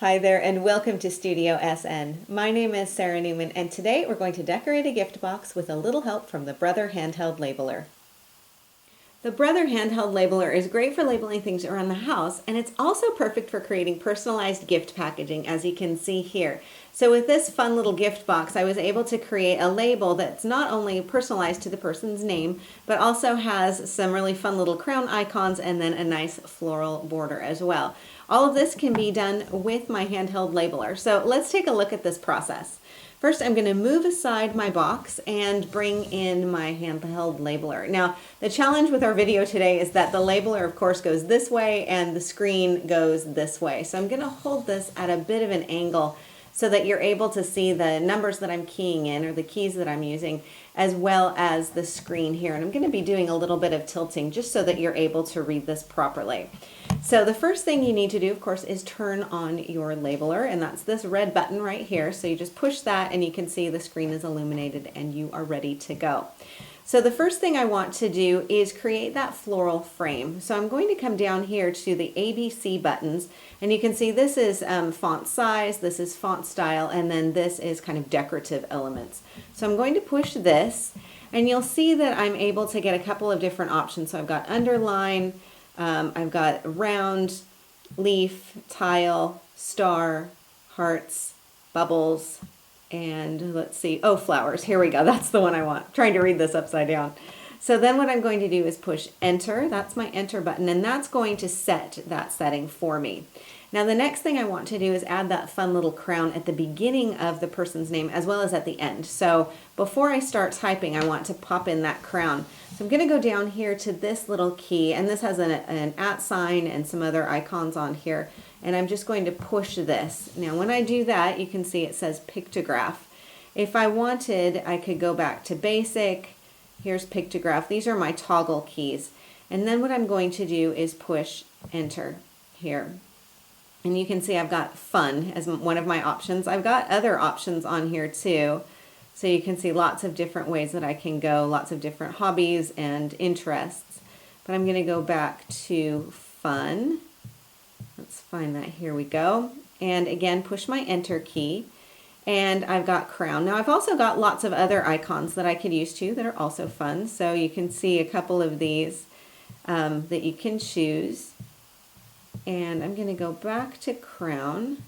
Hi there and welcome to Studio SN. My name is Sara Naumann and today we're going to decorate a gift box with a little help from the Brother Handheld Labeller. The Brother Handheld Labeller is great for labeling things around the house, and it's also perfect for creating personalized gift packaging, as you can see here. So with this fun little gift box, I was able to create a label that's not only personalized to the person's name, but also has some really fun little crown icons and then a nice floral border as well. All of this can be done with my handheld labeler. So let's take a look at this process. First, I'm going to move aside my box and bring in my handheld labeler. Now, the challenge with our video today is that the labeler, of course, goes this way and the screen goes this way. So I'm going to hold this at a bit of an angle so that you're able to see the numbers that I'm keying in, or the keys that I'm using, as well as the screen here. And I'm going to be doing a little bit of tilting just so that you're able to read this properly. So the first thing you need to do, of course, is turn on your labeler, and that's this red button right here. So you just push that and you can see the screen is illuminated and you are ready to go. So the first thing I want to do is create that floral frame. So I'm going to come down here to the ABC buttons, and you can see this is font size, this is font style, and then this is kind of decorative elements. So I'm going to push this, and you'll see that I'm able to get a couple of different options. So I've got underline, I've got round, leaf, tile, star, hearts, bubbles, and let's see, oh, flowers. Here we go. That's the one I want. I'm trying to read this upside down. So then what I'm going to do is push enter. That's my enter button, and that's going to set that setting for me. Now the next thing I want to do is add that fun little crown at the beginning of the person's name as well as at the end. So before I start typing, I want to pop in that crown. So I'm going to go down here to this little key, and this has an @ sign and some other icons on here. And I'm just going to push this. Now when I do that, you can see it says pictograph. If I wanted, I could go back to basic. Here's pictograph. These are my toggle keys. And then what I'm going to do is push enter here. And you can see I've got fun as one of my options. I've got other options on here too. So you can see lots of different ways that I can go, lots of different hobbies and interests. But I'm going to go back to fun. Let's find that. Here we go. And again, push my enter key. And I've got crown. Now I've also got lots of other icons that I could use too that are also fun. So you can see a couple of these that you can choose. And I'm going to go back to crown.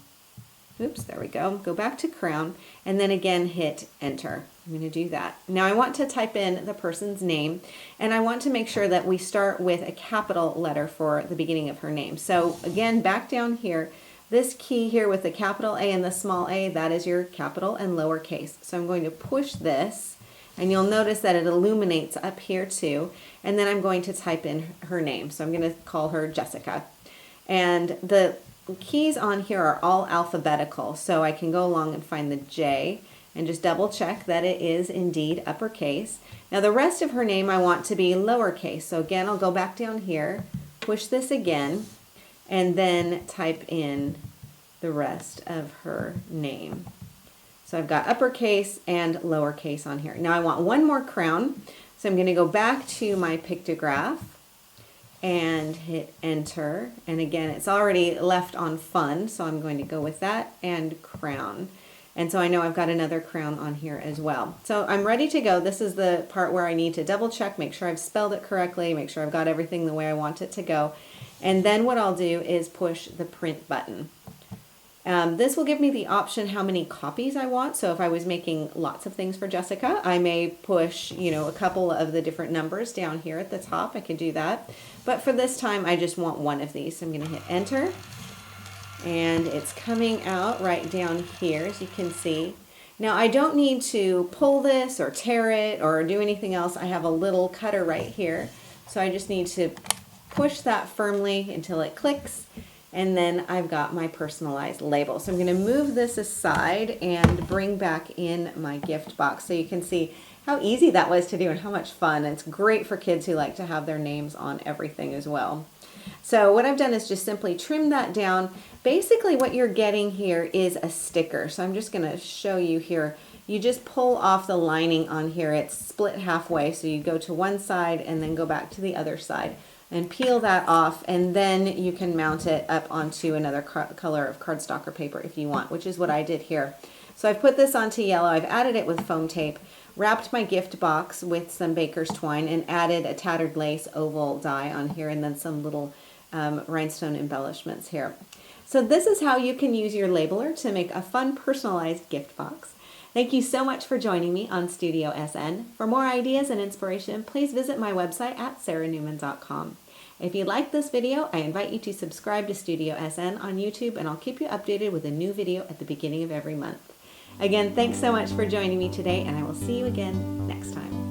Oops, there we go. Go back to crown and then again hit enter. I'm going to do that. Now I want to type in the person's name, and I want to make sure that we start with a capital letter for the beginning of her name. So again, back down here, this key here with the capital A and the small a, that is your capital and lowercase. So I'm going to push this, and you'll notice that it illuminates up here too, and then I'm going to type in her name. So I'm going to call her Jessica. And the keys on here are all alphabetical, so I can go along and find the J and just double check that it is indeed uppercase. Now the rest of her name I want to be lowercase, so again I'll go back down here, push this again, and then type in the rest of her name. So I've got uppercase and lowercase on here. Now I want one more crown, so I'm going to go back to my pictograph and hit enter, and again it's already left on fun, so I'm going to go with that and crown. And so I know I've got another crown on here as well. So I'm ready to go. This is the part where I need to double check, make sure I've spelled it correctly, make sure I've got everything the way I want it to go. And then what I'll do is push the print button. This will give me the option how many copies I want. So if I was making lots of things for Jessica, I may push, a couple of the different numbers down here at the top. I can do that. But for this time, I just want one of these. So I'm going to hit enter. And it's coming out right down here, as you can see. Now I don't need to pull this or tear it or do anything else. I have a little cutter right here. So I just need to push that firmly until it clicks. And then I've got my personalized label. So I'm going to move this aside and bring back in my gift box so you can see how easy that was to do and how much fun. It's great for kids who like to have their names on everything as well. So what I've done is just simply trim that down. Basically what you're getting here is a sticker. So I'm just going to show you here. You just pull off the lining on here. It's split halfway. So you go to one side and then go back to the other side. and peel that off, and then you can mount it up onto another color of cardstock or paper if you want, which is what I did here. So I've put this onto yellow, I've added it with foam tape, wrapped my gift box with some baker's twine, and added a tattered lace oval die on here, and then some little rhinestone embellishments here. So this is how you can use your labeler to make a fun personalized gift box. Thank you so much for joining me on Studio SN. For more ideas and inspiration, please visit my website at saranaumann.com. If you like this video, I invite you to subscribe to Studio SN on YouTube, and I'll keep you updated with a new video at the beginning of every month. Again, thanks so much for joining me today, and I will see you again next time.